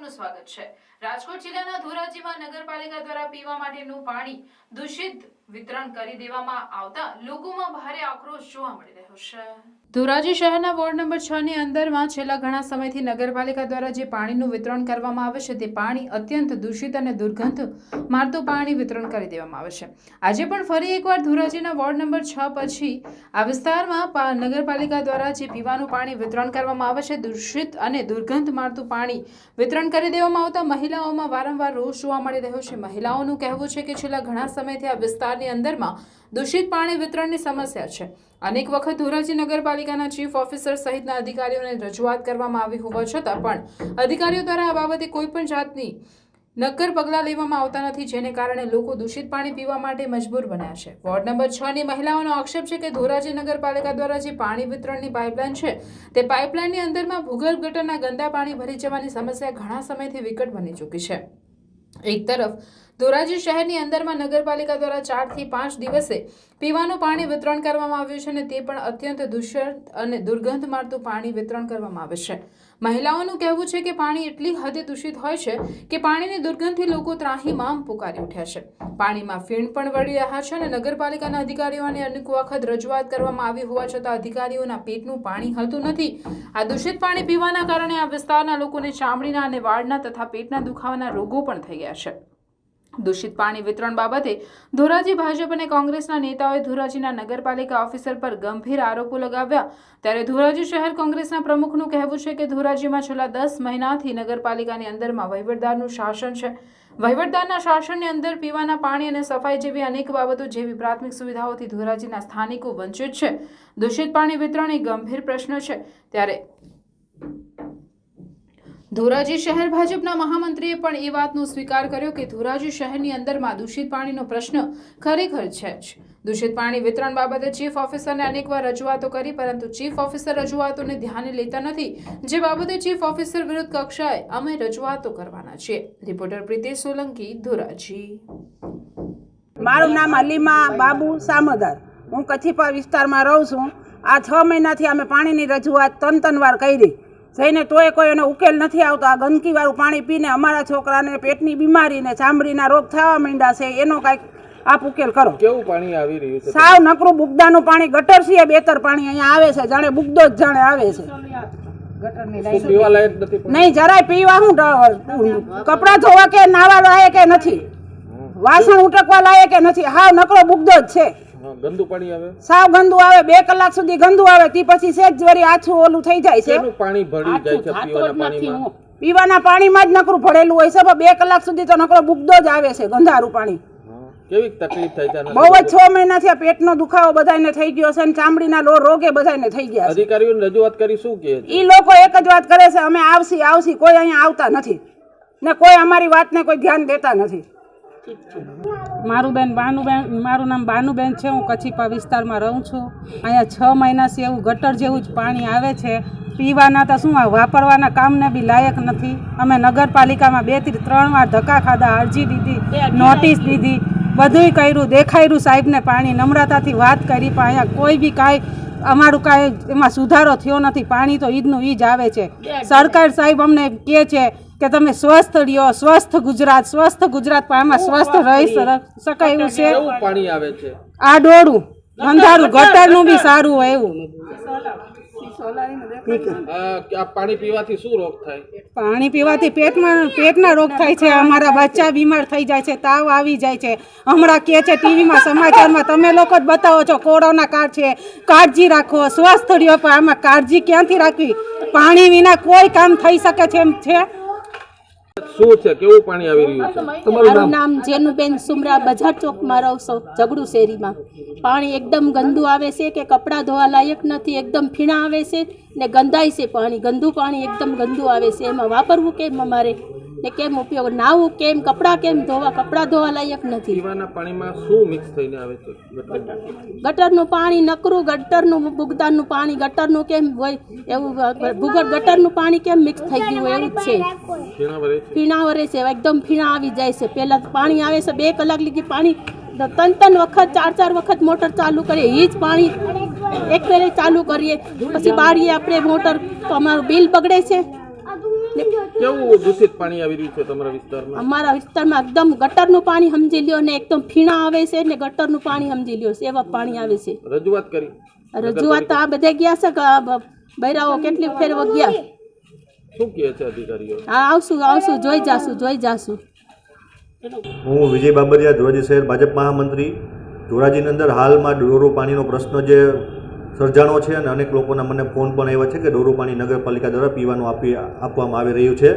આપનું સ્વાગત છે। રાજકોટ જિલ્લાના ધોરાજીમાં નગરપાલિકા દ્વારા પીવા માટેનું પાણી દૂષિત વિતરણ કરી દેવામાં આવતા લોકોમાં ભારે આક્રોશ જોવા મળી રહ્યો છે। ધોરાજી શહેરના વોર્ડ નંબર 6 ની અંદરમાં છેલ્લા ઘણા સમયથી નગરપાલિકા દ્વારા જે પાણીનું વિતરણ કરવામાં આવે છે તે પાણી અત્યંત દૂષિત અને દુર્ગંધ મારતું પાણી વિતરણ કરી દેવામાં આવે છે। આજે પણ ફરી એકવાર ધોરાજીના વોર્ડ નંબર 6 પછી આ વિસ્તારમાં નગરપાલિકા દ્વારા જે પીવાનું પાણી વિતરણ કરવામાં આવે છે દૂષિત અને દુર્ગંધ મારતું પાણી વિતરણ કરી દેવામાં આવતા મહિલાઓમાં વારંવાર રોષ જોવા મળી રહ્યો છે। મહિલાઓનું કહેવું છે કે છેલ્લા ઘણા સમયથી આ વિસ્તારની અંદરમાં દૂષિત પાણી વિતરણની સમસ્યા છે। અનેક વખત ધોરાજી નગરપાલિકાના ચીફ ઓફિસર સહિતના અધિકારીઓને રજૂઆત કરવામાં આવી હોવા છતાં પણ અધિકારીઓ દ્વારા આ બાબતે કોઈ પણ જાતની નક્કર પગલાં લેવામાં આવતા નથી, જેને કારણે લોકો દૂષિત પાણી પીવા માટે મજબૂર બન્યા છે। વોર્ડ નંબર 6 ની મહિલાઓનો આક્ષેપ છે કે ધોરાજી નગરપાલિકા દ્વારા જે પાણી વિતરણની પાઇપલાઇન છે તે પાઇપલાઇનની અંદરમાં ભૂગર્ભ ગટરના ગંદા પાણી ભરી જવાની સમસ્યા ઘણા સમયથી વિકટ બની ચૂકી છે। એક તરફ ધોરાજી શહેરની અંદરમાં નગરપાલિકા દ્વારા 4 થી 5 દિવસે પીવાનું પાણી વિતરણ કરવામાં આવ્યું છે અને તે પણ અત્યંત દૂષિત અને દુર્ગંધ મારતું પાણી વિતરણ કરવામાં આવે છે। મહિલાઓનું કહેવું છે કે પાણી એટલી હદે દૂષિત હોય છે કે પાણીની દુર્ગંધથી લોકો ત્રાહીમામ પુકારી ઉઠ્યા છે। પાણીમાં ફીણ પણ વળી રહ્યા છે અને નગરપાલિકાના અધિકારીઓને અનેક વખત રજૂઆત કરવામાં આવી હોવા છતાં અધિકારીઓના પેટનું પાણી હલતું નથી। આ દૂષિત પાણી પીવાના કારણે આ વિસ્તારના લોકોને ચામડીના અને વાળના તથા પેટના દુખાવાના રોગો પણ થઈ ગયા છે। દૂષિત પાણી વિતરણ બાબતે ધોરાજી ભાજપ અને કોંગ્રેસના નેતાઓએ ધોરાજીના નગરપાલિકા ઓફિસર પર ગંભીર આરોપો લગાવ્યા, ત્યારે ધોરાજી શહેર કોંગ્રેસના પ્રમુખનું કહેવું છે કે ધોરાજીમાં છેલ્લા 10 મહિનાથી નગરપાલિકાની અંદરમાં વહીવટદારનું શાસન છે। વહીવટદારના શાસનની અંદર પીવાના પાણી અને સફાઈ જેવી અનેક બાબતો જેવી પ્રાથમિક સુવિધાઓથી ધોરાજીના સ્થાનિકો વંચિત છે। દૂષિત પાણી વિતરણ એ ગંભીર પ્રશ્ન છે, ત્યારે ધોરાજી શહેર ભાજપના મહામંત્રીએ પણ એ વાતનો સ્વીકાર કર્યો કે ધોરાજી શહેરની અંદરમાં દૂષિત પાણીનો પ્રશ્ન ખરેખર છે જ। દૂષિત પાણી વિતરણ બાબતે ચીફ ઓફિસરને અનેકવાર રજૂઆતો કરી, પરંતુ ચીફ ઓફિસર રજૂઆતોને ધ્યાને લેતા નથી, જે બાબતે ચીફ ઓફિસર વિરુદ્ધ કક્ષાએ અમે રજૂઆતો કરવાના છીએ। રિપોર્ટર પ્રીતેશ સોલંકી, ધોરાજી। મારું નામ અલીમા બાબુ સામદાર, હું કચ્છીપા વિસ્તારમાં રહું છું। આ 6 મહિનાથી અમે પાણીની રજૂઆત 3 વાર કરી જઈને તોય કોઈ એનો ઉકેલ નથી આવતો। આ ગંદકીવાળું પાણી પીને અમારા છોકરાને પેટની બીમારી ને ચામડીના રોગ થવા માંડ્યા છે, એનો કાંઈક આપ ઉકેલ કરો। કેવું પાણી આવી રહ્યું છે? સાવ નકરું બુગદાનું પાણી, ગટર છે બેતર પાણી અહીંયા આવે છે, જાણે બુગદો જ જાણે આવે છે। પીવા લાયક નથી નહીં, જરાય પીવા હું કપડાં ધોવા કે નાવા લાયક કે નથી, વાસણ ઉટકવા લાયક કે નથી, હાવ નકરો બુગદો જ છે। ગંદુ પાણી આવે, સાવ ગંદુ આવે, 2 કલાક સુધી ગંદુ આવે, તે પછી સેજ વરી આછું ઓલું થઈ જાય છે। કેનું પાણી ભળી જાય છે પીવાના પાણીમાં? પીવાના પાણીમાં જ નકરું ભરેલું હોય છે, 2 કલાક સુધી તો નકરો બુગદો જ આવે છે, ગંધારું પાણી। કેવી તકલીફ થાય છે? બહુ જ 6 મહિનાથી આ પેટનો દુખાવો બધાને થઈ ગયો છે અને ચામડીના રોગે બધાને થઈ ગયા છે। અધિકારીઓને રજૂઆત કરી શું કહે છે? ઈ લોકો એક જ વાત કરે છે, અમે આવશી, કોઈ અહીંયા આવતા નથી ને કોઈ અમારી વાતને કોઈ ધ્યાન દેતા નથી। મારું નામ બાનુબેન છે, હું કચ્છીપા વિસ્તારમાં રહું છું। અહીંયા 6 મહિનાથી એવું ગટર જેવું જ પાણી આવે છે, પીવાના તો શું વાપરવાના કામને બી લાયક નથી। અમે નગરપાલિકામાં 2 થી 3 વાર ધક્કા ખાધા, અરજી દીધી, નોટિસ દીધી, બધુંય કર્યું, દેખાડ્યું સાહેબને પાણી, નમ્રતાથી વાત કરી, પણ અહીંયા કોઈ બી કાંઈ અમારું કાંઈ એમાં સુધારો થયો નથી। પાણી તો ઈદનું ઈ જ આવે છે। સરકાર સાહેબ અમને કહે છે કે તમે સ્વસ્થ રહ્યો, સ્વસ્થ ગુજરાત, પણ આમાં સ્વસ્થ રહી શકાય એવું છે? કેવું પાણી આવે છે? આ ડોળું અંધારું, ગટરનું બી સારું હોય એવું। આ પાણી પીવાથી શું રોગ થાય? પાણી પીવાથી પેટના રોગ થાય છે, અમારા બચ્ચા બીમાર થઈ જાય છે, તાવ આવી જાય છે। હમણાં કહે છે ટીવીમાં, સમાચારમાં, તમે લોકો જ બતાવો છો કોરોના કાળ છે, કાળજી રાખો, સ્વસ્થ રહ્યો, પણ આમાં કાળજી ક્યાંથી રાખવી? પાણી વિના કોઈ કામ થઈ શકે છે એમ છે? શું છે, કેવું પાણી આવી રહ્યું છે? મારું નામ જેનુબેન સુમરા, બજાર ચોકમાં રહું છું, ઝઘડુ શેરીમાં। પાણી એકદમ ગંદુ આવે છે કે કપડાં ધોવા લાયક નથી, એકદમ ફીણા આવે છે ને ગંધાય છે પાણી, ગંદુ પાણી એકદમ ગંદુ આવે છે। એમાં વાપરવું કેમ અમારે ને કેમ ઉપયોગ, નાવું કેમ, કપડાં કેમ ધોવા, કપડાં ધોવા લાયક નથી। પીવાના પાણીમાં શું મિક્સ થઈને આવે છે? ગટરનું પાણી નકરું, ગટરનું બુગદાનનું પાણી, ગટરનું કેમ હોય એવું, ભૂગર્ભ ગટરનું પાણી કેમ મિક્સ થઈ ગયું હોય એવું જ છે। ફીણા વરે છે, એકદમ ફીણા આવી જાય છે। પહેલા પાણી આવે છે 2 કલાક લગી પાણી 3 વખત 4 વખત મોટર ચાલુ કરીએ, એ જ પાણી એક ફેરે ચાલુ કરીએ, પછી બાળીએ આપણે મોટર, તો અમારું બિલ બગડે છે। કેવું દૂષિત પાણી આવી રહ્યું છે તમારા વિસ્તારમાં? અમારા વિસ્તારમાં એકદમ ગટરનું પાણી સમજી લ્યો ને એકદમ ફીણા આવે છે ને ગટરનું પાણી સમજી લ્યો એવા પાણી આવે છે. રજૂઆત કરી? રજૂઆત તો આ બધે ગયા છે કે બૈરાઓ કેટલી ફેર ગયા. શું કહે છે અધિકારીઓ? હા આવશું જોઈ જાશું. હું વિજય બાબરિયા, ધોરાજી શહેર ભાજપ મહામંત્રી. ધોરાજીની અંદર હાલમાં ડોરો પાણીનો પ્રશ્ન જે સર્જાણો છે અને અનેક લોકોના મને ફોન પણ આવ્યા છે કે ડોરો પાણી નગરપાલિકા દ્વારા પીવાનું આપવામાં આવી રહ્યું છે.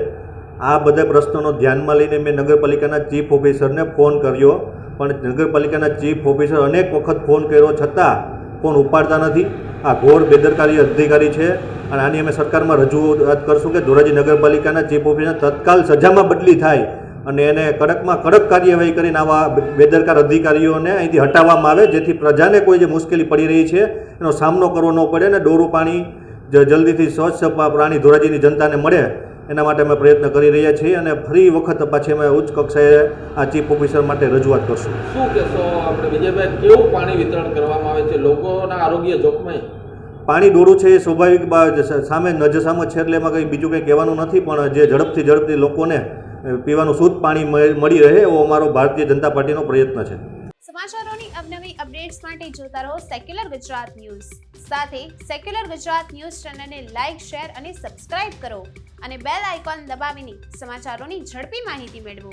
આ બધા પ્રશ્નોનો ધ્યાનમાં લઈને મેં નગરપાલિકાના ચીફ ઓફિસરને ફોન કર્યો, પણ નગરપાલિકાના ચીફ ઓફિસર અનેક વખત ફોન કર્યો છતાં ફોન ઉપાડતા નથી. આ ઘોર બેદરકારી અધિકારી છે અને આની અમે સરકારમાં રજૂઆત કરશું કે ધોરાજી નગરપાલિકાના ચીફ ઓફિસર તત્કાલ સજામાં બદલી થાય અને એને કડકમાં કડક કાર્યવાહી કરીને આવા બેદરકાર અધિકારીઓને અહીંથી હટાવવામાં આવે, જેથી પ્રજાને કોઈ જે મુશ્કેલી પડી રહી છે એનો સામનો કરવો ન પડે અને ડોરું પાણી જલ્દીથી સ્વચ્છ પાણી ધોરાજીની જનતાને મળે એના માટે અમે પ્રયત્ન કરી રહ્યા છીએ અને ફરી વખત પાછી અમે ઉચ્ચ કક્ષાએ આ ચીફ ઓફિસર માટે રજૂઆત કરશું. શું કહેશો આપણે વિજયભાઈ, કેવું પાણી વિતરણ કરવામાં આવે છે? લોકોના આરોગ્ય જોખમાય? પાણી ડોરું છે એ સ્વાભાવિક સામે નજર સામે છે એટલે એમાં કંઈ બીજું કંઈ કહેવાનું નથી, પણ જે ઝડપથી લોકોને પીવાનું શુદ્ધ પાણી મળી રહે એવો અમારો ભારતીય જનતા પાર્ટીનો પ્રયત્ન છે. સમાચારોની અવનવી અપડેટ્સ માટે જોતા રહો સેક્યુલર ગુજરાત ન્યૂઝ. સાથે સેક્યુલર ગુજરાત ન્યૂઝ ચેનલને લાઇક, શેર અને સબસ્ક્રાઇબ કરો અને બેલ આઇકોન દબાવીને સમાચારોની ઝડપી માહિતી મેળવો.